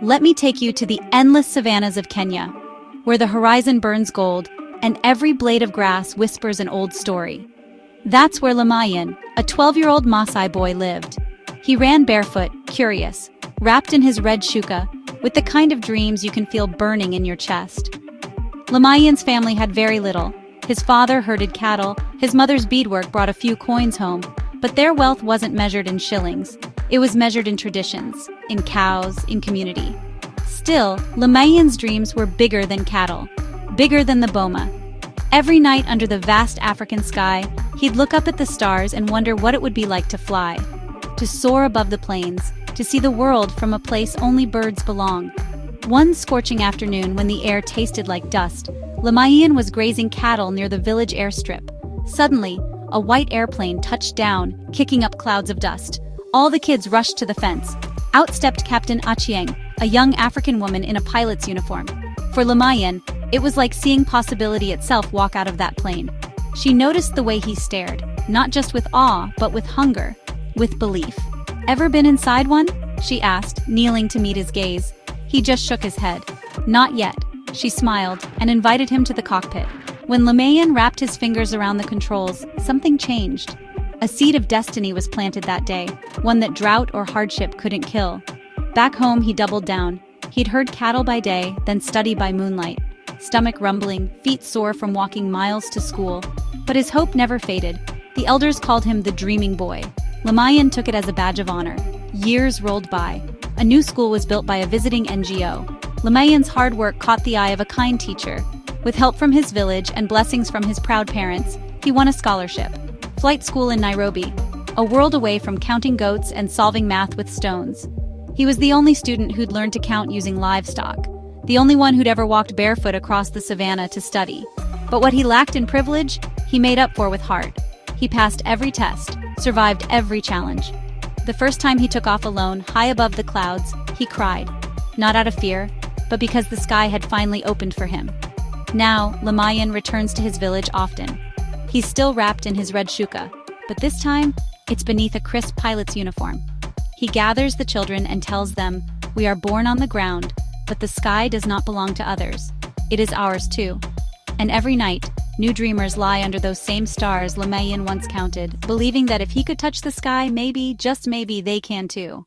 Let me take you to the endless savannas of Kenya, where the horizon burns gold and every blade of grass whispers an old story. That's where Lemayian, a 12-year-old MAASAI boy, lived. He ran barefoot, curious, wrapped in his red shúkà, with the kind of dreams you can feel burning in your chest. Lemayian's family had very little. His father herded cattle, his mother's beadwork brought a few coins home, but their wealth wasn't measured in shillings. It was measured in traditions, in cows, in community. Still, Lemayian's dreams were bigger than cattle, bigger than the boma. Every night under the vast African sky, he'd look up at the stars and wonder what it would be like to fly, to soar above the plains, to see the world from a place only birds belong. One scorching afternoon when the air tasted like dust, Lemayian was grazing cattle near the village airstrip. Suddenly, a white airplane touched down, kicking up clouds of dust. All the kids rushed to the fence. Out stepped Captain Achieng, a young African woman in a pilot's uniform. For Lemayian, it was like seeing possibility itself walk out of that plane. She noticed the way he stared, not just with awe, but with hunger, with belief. "Ever been inside one?" she asked, kneeling to meet his gaze. He just shook his head. "Not yet." She smiled and invited him to the cockpit. When Lemayian wrapped his fingers around the controls, something changed. A seed of destiny was planted that day, one that drought or hardship couldn't kill. Back home, he doubled down. He'd herd cattle by day, then study by moonlight. Stomach rumbling, feet sore from walking miles to school. But his hope never faded. The elders called him the dreaming boy. Lemayian took it as a badge of honor. Years rolled by. A new school was built by a visiting NGO. Lemayian's hard work caught the eye of a kind teacher. With help from his village and blessings from his proud parents, he won a scholarship. Flight school in Nairobi, a world away from counting goats and solving math with stones. He was the only student who'd learned to count using livestock, the only one who'd ever walked barefoot across the savannah to study. But what he lacked in privilege, he made up for with heart. He passed every test, survived every challenge. The first time he took off alone, high above the clouds, he cried. Not out of fear, but because the sky had finally opened for him. Now, Lemayian returns to his village often. He's still wrapped in his red shúkà, but this time, it's beneath a crisp pilot's uniform. He gathers the children and tells them, "We are born on the ground, but the sky does not belong to others. It is ours too." And every night, new dreamers lie under those same stars Lemayian once counted, believing that if he could touch the sky, maybe, just maybe, they can too.